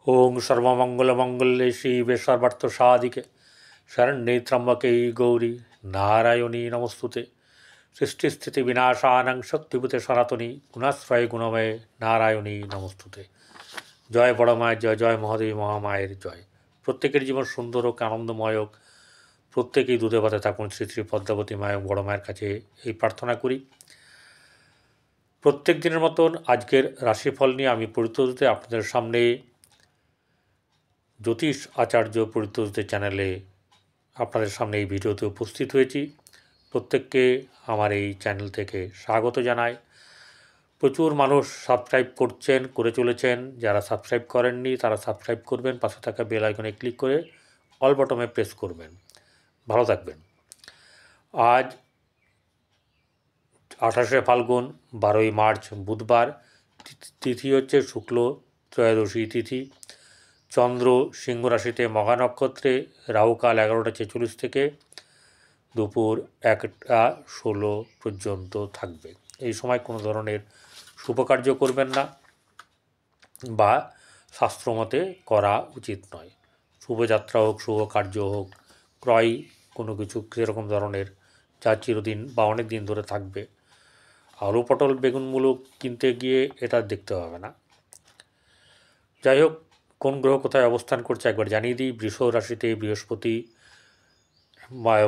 ओं सर्वमंगलमंगल्ये शिवे सर्वार्थसाधिके शरण्ये त्र्यंबके गौरी नारायणी नमोस्तुते। सृष्टिस्थिति विनाशानां शक्तिभूते सनातनी गुणाश्रय गुणमय नारायणी नमोस्तुते। जय बड़ माয়ের জয়, জয় মহাদেবী মহামায়ের জয়। প্রত্যেকের জীবন সুন্দর হোক, আনন্দময় হোক, প্রত্যেকেই দুধে ভাতে থাকুন শ্রী শ্রী পদ্মাবতী মায়ের বড় মায়ের কাছে এই প্রার্থনা করি। প্রত্যেক দিনের মতন আজকের রাশিফল নিয়ে আমি পরিতোষতে আপনাদের সামনে জ্যোতিষ আচার্য পরিতোষদের চ্যানেলে আপনাদের সামনে এই ভিডিওতে উপস্থিত হয়েছি। প্রত্যেককে আমার এই চ্যানেল থেকে স্বাগত জানাই। প্রচুর মানুষ সাবস্ক্রাইব করে চলেছেন। যারা সাবস্ক্রাইব করেননি তারা সাবস্ক্রাইব করবেন, পাশে থাকা বেল আইকনে ক্লিক করে অল বটমে প্রেস করবেন। ভালো থাকবেন। আজ 28শে ফাল্গুন, 12ই মার্চ বুধবার। তিথি হচ্ছে শুক্ল ত্রয়োদশী তিথি। চন্দ্র সিংহ রাশিতে মঘা নক্ষত্রে, রাহুকাল 11টা 46 থেকে দুপুর 1টা 16 পর্যন্ত থাকবে। এই সময় কোনো ধরনের শুভকার্য করবেন না বা শাস্ত্রমতে করা উচিত নয়। শুভযাত্রা হোক, শুভ কার্য হোক, ক্রয় কোনো কিছু সেরকম ধরনের যা চিরদিন বা অনেক দিন ধরে থাকবে, আলু পটল বেগুন মূলো কিনতে গিয়ে এটা দেখতে হবে না। যাই হোক, কোন গ্রহ কোথায় অবস্থান করছে একবার জানিয়ে দিই। বৃষ রাশিতে বৃহস্পতি,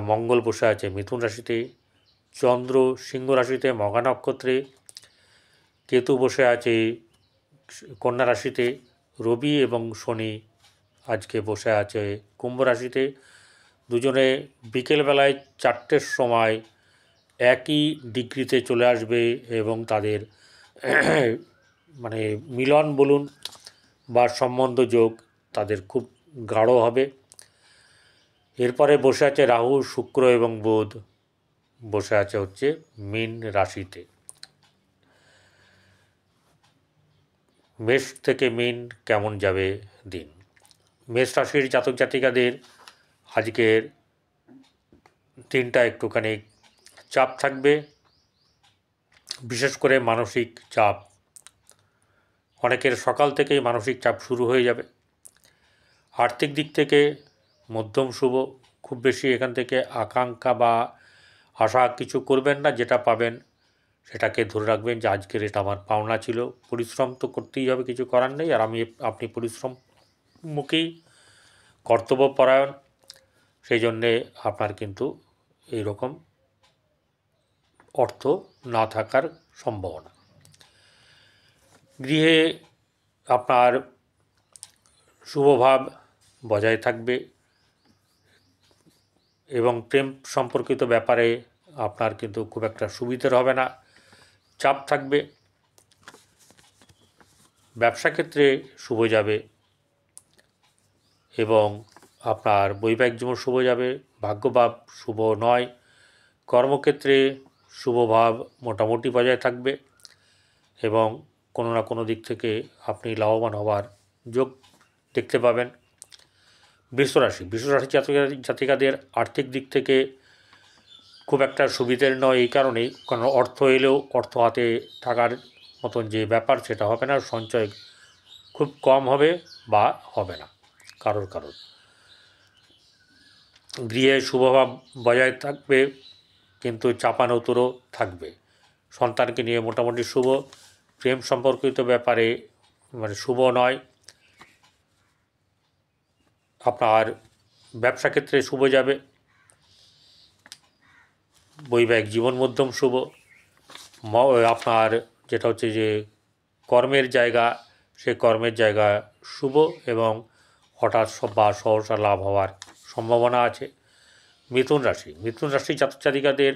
মঙ্গল বসে আছে মিথুন রাশিতে, চন্দ্র সিংহ রাশিতে মঘা নক্ষত্রে, কেতু বসে আছে কন্যা রাশিতে, রবি এবং শনি আজকে বসে আছে কুম্ভ রাশিতে। দুজনে বিকেলবেলায় 4টের সময় একই ডিগ্রিতে চলে আসবে এবং তাদের মানে মিলন বলুন বা সম্বন্ধ যোগ তাদের খুব গাঢ় হবে। এরপরে বসে আছে রাহু, শুক্র এবং বুধ বসে আছে হচ্ছে মীন রাশিতে। মেষ থেকে মীন কেমন যাবে দিন। মেষ রাশির জাতক জাতিকাদের আজকের দিনটা একটুখানি চাপ থাকবে, বিশেষ করে মানসিক চাপ। অনেকের সকাল থেকেই মানসিক চাপ শুরু হয়ে যাবে। আর্থিক দিক থেকে মধ্যম শুভ, খুব বেশি এখান থেকে আকাঙ্ক্ষা বা আশা কিছু করবেন না। যেটা পাবেন সেটাকে ধরে রাখবেন যে আজকের এটা আমার পাওনা ছিল। পরিশ্রম তো করতেই হবে, কিছু করার নেই। আর আপনি পরিশ্রমমুখী, কর্তব্যপরায়ণ, সেই জন্যে আপনার কিন্তু এই রকম অর্থ না থাকার সম্ভাবনা। গৃহে আপনার শুভভাব বজায় থাকবে এবং প্রেম সম্পর্কিত ব্যাপারে আপনার কিন্তু খুব একটা সুবিধার হবে না, চাপ থাকবে। ব্যবসা ক্ষেত্রে শুভ যাবে এবং আপনার বৈবাহিক জীবন শুভ যাবে। ভাগ্যভাব শুভ নয়। কর্মক্ষেত্রে শুভভাব মোটামুটি বজায় থাকবে এবং কোনো না কোনো দিক থেকে আপনি লাভবান হওয়ার যোগ দেখতে পাবেন। বৃষরাশি জাতিকাদের আর্থিক দিক থেকে খুব একটা সুবিধের নয়। এই কারণেই, কারণ অর্থ এলেও অর্থ হাতে থাকার মতন যে ব্যাপার সেটা হবে না। সঞ্চয় খুব কম হবে বা হবে না কারোর। গৃহে শুভভাব বজায় থাকবে কিন্তু চাপানোতরও থাকবে। সন্তানকে নিয়ে মোটামুটি শুভ। প্রেম সম্পর্কিত ব্যাপারে শুভ নয়। আপনার ব্যবসা ক্ষেত্রে শুভ যাবে। বৈবাহিক জীবন মধ্যম শুভ। আপনার যেটা হচ্ছে যে কর্মের জায়গা, সে কর্মের জায়গা শুভ এবং হঠাৎ বা সহসা লাভ হওয়ার সম্ভাবনা আছে। মিথুন রাশি জাতক জাতিকাদের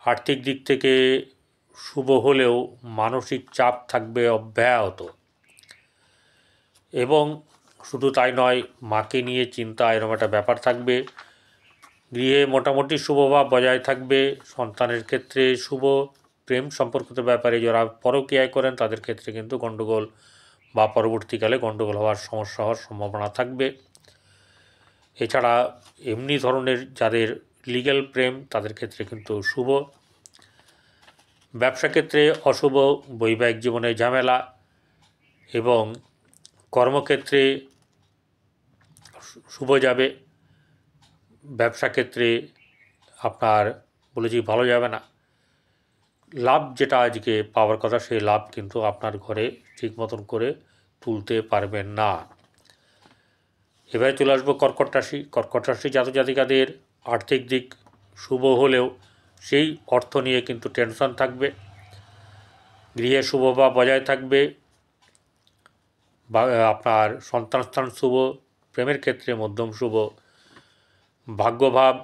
আর্থিক দিক থেকে শুভ হলেও মানসিক চাপ থাকবে অব্যাহত এবং শুধু তাই নয়, মাকে নিয়ে চিন্তা এরকম একটা ব্যাপার থাকবে। গৃহে মোটামুটি শুভভাব বজায় থাকবে। সন্তানের ক্ষেত্রে শুভ। প্রেম সম্পর্কিত ব্যাপারে যারা পরকীয়ায় করেন তাদের ক্ষেত্রে কিন্তু গণ্ডগোল বা পরবর্তীকালে গণ্ডগোল হওয়ার সমস্যা হওয়ার সম্ভাবনা থাকবে। এছাড়া এমনি ধরনের যাদের লিগ্যাল প্রেম তাদের ক্ষেত্রে কিন্তু শুভ। ব্যবসা ক্ষেত্রে অশুভ, বৈবাহিক জীবনে ঝামেলা এবং কর্মক্ষেত্রে শুভ যাবে, ব্যবসা ক্ষেত্রে আপনার বলেছি ভালো যাবে না। লাভ যেটা আজকে পাওয়ার কথা সেই লাভ কিন্তু আপনার ঘরে ঠিক মতন করে তুলতে পারবেন না। এবারে চলে আসবো কর্কট রাশি। কর্কট রাশি জাতক জাতিকাদের আর্থিক দিক শুভ হলেও সেই অর্থ নিয়ে কিন্তু টেনশন থাকবে। গৃহে শুভ বা বজায় থাকবে, বা আপনার সন্তান স্থান শুভ, প্রেমের ক্ষেত্রে মধ্যম শুভ, ভাগ্যভাব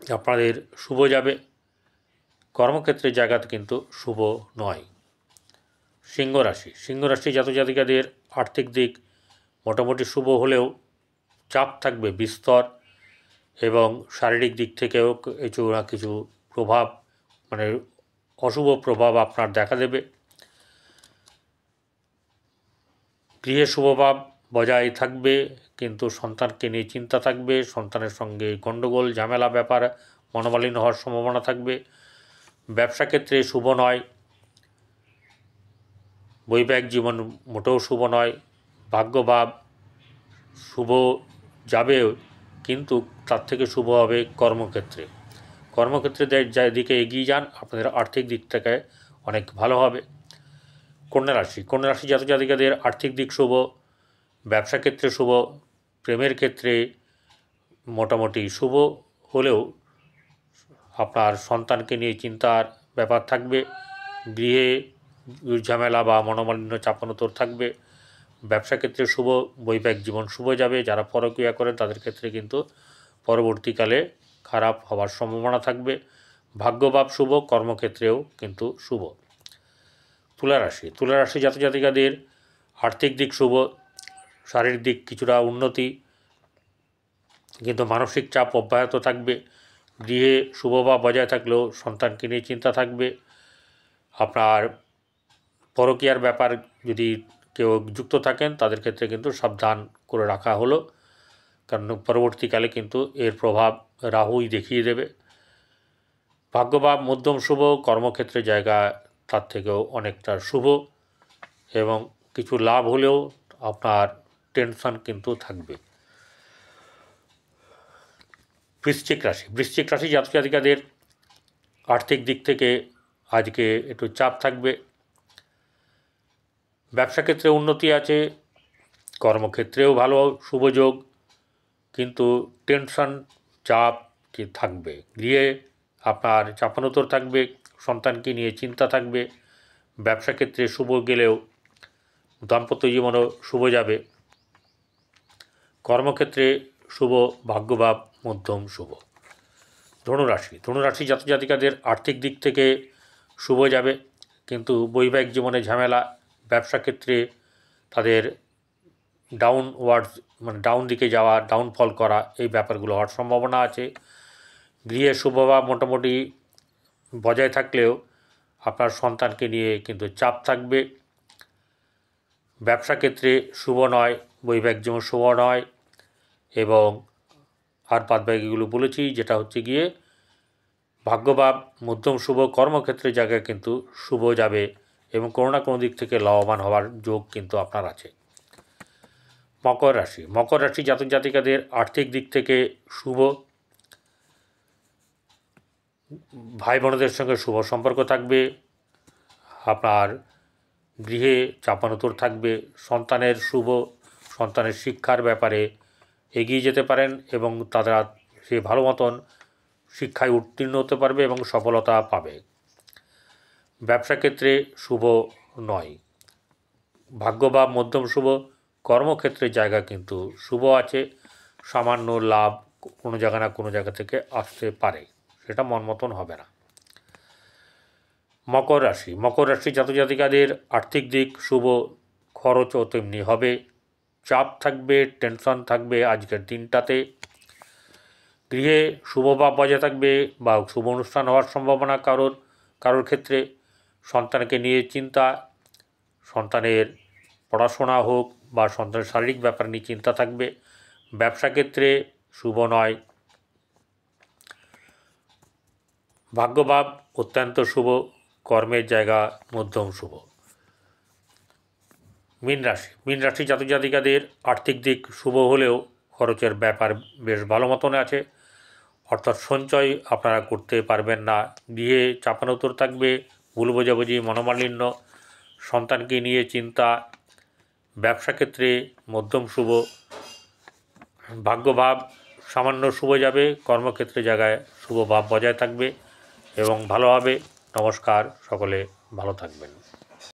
আপনাদের শুভ যাবে, কর্মক্ষেত্রের জায়গাতে কিন্তু শুভ নয়। সিংহ রাশি। সিংহ রাশি জাতক জাতিকাদের আর্থিক দিক মোটামুটি শুভ হলেও চাপ থাকবে বিস্তর, এবং শারীরিক দিক থেকেও কিছু না কিছু প্রভাব, মানে অশুভ প্রভাব আপনার দেখা দেবে। গৃহে শুভভাব বজায় থাকবে, কিন্তু সন্তানকে নিয়ে চিন্তা থাকবে, সন্তানের সঙ্গে গণ্ডগোল ঝামেলা ব্যাপার মনোমালিন্য হওয়ার সম্ভাবনা থাকবে। ব্যবসা ক্ষেত্রে শুভ নয়, বৈবাহিক জীবন মোটেও শুভ নয়। ভাগ্যভাব শুভ যাবে, কিন্তু তার থেকে শুভ হবে কর্মক্ষেত্রে। কর্মক্ষেত্রে দিকে এগিয়ে যান, আপনাদের আর্থিক দিক থেকে অনেক ভালো হবে। কন্যা রাশি। কন্যা রাশি জাতক জাতিকাদের আর্থিক দিক শুভ, ব্যবসা ক্ষেত্রে শুভ, প্রেমের ক্ষেত্রে মোটামুটি শুভ হলেও আপনার সন্তানকে নিয়ে চিন্তার ব্যাপার থাকবে। গৃহে ঝামেলা বা মনোমালিন্য চাপানোতর থাকবে। ব্যবসা ক্ষেত্রে শুভ, বৈবাহিক জীবন শুভ যাবে। যারা পরকীয়া করেন তাদের ক্ষেত্রে কিন্তু পরবর্তীকালে খারাপ হওয়ার সম্ভাবনা থাকবে। ভাগ্যভাব শুভ, কর্মক্ষেত্রেও কিন্তু শুভ। তুলা রাশি। তুলা রাশি জাতক জাতিকাদের আর্থিক দিক শুভ, শারীরিক দিক কিছুটা উন্নতি, কিন্তু মানসিক চাপ অব্যাহত থাকবে। গৃহে শুভভাব বজায় থাকলেও সন্তানকে নিয়ে চিন্তা থাকবে। আপনার পরকীয়ার ব্যাপার যদি কেউ যুক্ত থাকেন তাদের ক্ষেত্রে কিন্তু সাবধান করে রাখা হলো, কারণ পরবর্তীকালে কিন্তু এর প্রভাব রাহুই দেখিয়ে দেবে। ভাগ্যভাব মধ্যম শুভ, কর্মক্ষেত্রে জায়গা তার থেকেও অনেকটা শুভ, এবং কিছু লাভ হলেও আপনার টেনশন কিন্তু থাকবে। বৃশ্চিক রাশি। বৃশ্চিক রাশি জাতক জাতিকাদের আর্থিক দিক থেকে আজকে একটু চাপ থাকবে। ব্যবসা ক্ষেত্রে উন্নতি আছে, কর্মক্ষেত্রেও ভালো শুভযোগ, কিন্তু টেনশন চাপ থাকবে। গৃহে আপনার চাপানোতর থাকবে, সন্তানকে নিয়ে চিন্তা থাকবে। ব্যবসা ক্ষেত্রে শুভ গেলেও দাম্পত্য জীবনও শুভ যাবে। কর্মক্ষেত্রে শুভ, ভাগ্যভাব মধ্যম শুভ। ধনুরাশি। ধনুরাশি জাতক জাতিকাদের আর্থিক দিক থেকে শুভ যাবে, কিন্তু বৈবাহিক জীবনে ঝামেলা, ব্যবসা ক্ষেত্রে তাদের ডাউনওয়ার্ডস, মানে ডাউন দিকে যাওয়া, ডাউনফল করা, এই ব্যাপারগুলো হওয়ার সম্ভাবনা আছে। গৃহে শুভভাব মোটামুটি বজায় থাকলেও আপনার সন্তানকে নিয়ে কিন্তু চাপ থাকবে। ব্যবসা ক্ষেত্রে শুভ নয়, বৈবাহিক জীবন শুভ নয়, এবং আর বাদবাকিগুলো বলেছি, যেটা হচ্ছে গিয়ে ভাগ্যভাব মধ্যম শুভ, কর্মক্ষেত্রে জায়গায় কিন্তু শুভ যাবে, এবং কোনো না কোনো দিক থেকে লাভবান হওয়ার যোগ কিন্তু আপনার আছে। মকর রাশি। মকর রাশি জাতক জাতিকাদের আর্থিক দিক থেকে শুভ, ভাই বোনদের সঙ্গে শুভ সম্পর্ক থাকবে। আপনার গৃহে চাপানোতর থাকবে, সন্তানের শুভ, সন্তানের শিক্ষার ব্যাপারে এগিয়ে যেতে পারেন, এবং তারা সে ভালো মতন শিক্ষায় উত্তীর্ণ হতে পারবে এবং সফলতা পাবে। ব্যবসা ক্ষেত্রে শুভ নয়, ভাগ্যভাব মধ্যম শুভ, কর্মক্ষেত্রের জায়গা কিন্তু শুভ আছে। সামান্য লাভ কোনো জায়গা না কোনো জায়গা থেকে আসতে পারে, সেটা মন মতন হবে না। মকর রাশি। মকর রাশি জাতক জাতিকাদের আর্থিক দিক শুভ, খরচও তেমনি হবে, চাপ থাকবে, টেনশন থাকবে আজকের দিনটাতে। গৃহে শুভভাব বজায় থাকবে, বা শুভ অনুষ্ঠান হওয়ার সম্ভাবনা কারোর ক্ষেত্রে। সন্তানকে নিয়ে চিন্তা, সন্তানের পড়াশোনা হোক বা সন্তানের শারীরিক ব্যাপার নিয়ে চিন্তা থাকবে। ব্যবসা ক্ষেত্রে শুভ নয়, ভাগ্যভাব অত্যন্ত শুভ, কর্মের জায়গা মধ্যম শুভ। মীন রাশি জাতক জাতিকাদের আর্থিক দিক শুভ হলেও খরচের ব্যাপার বেশ ভালো মতন আছে, অর্থাৎ সঞ্চয় আপনারা করতে পারবেন না। বিয়ে চাপানোতর থাকবে, ভুল বোঝাবুঝি, মনোমালিন্য, সন্তানকে নিয়ে চিন্তা। ব্যবসা ক্ষেত্রে মধ্যম শুভ, ভাগ্যভাব সামান্য শুভ যাবে, কর্মক্ষেত্রে জায়গায় শুভ ভাব বজায় থাকবে এবং ভালো হবে। নমস্কার, সকলে ভালো থাকবেন।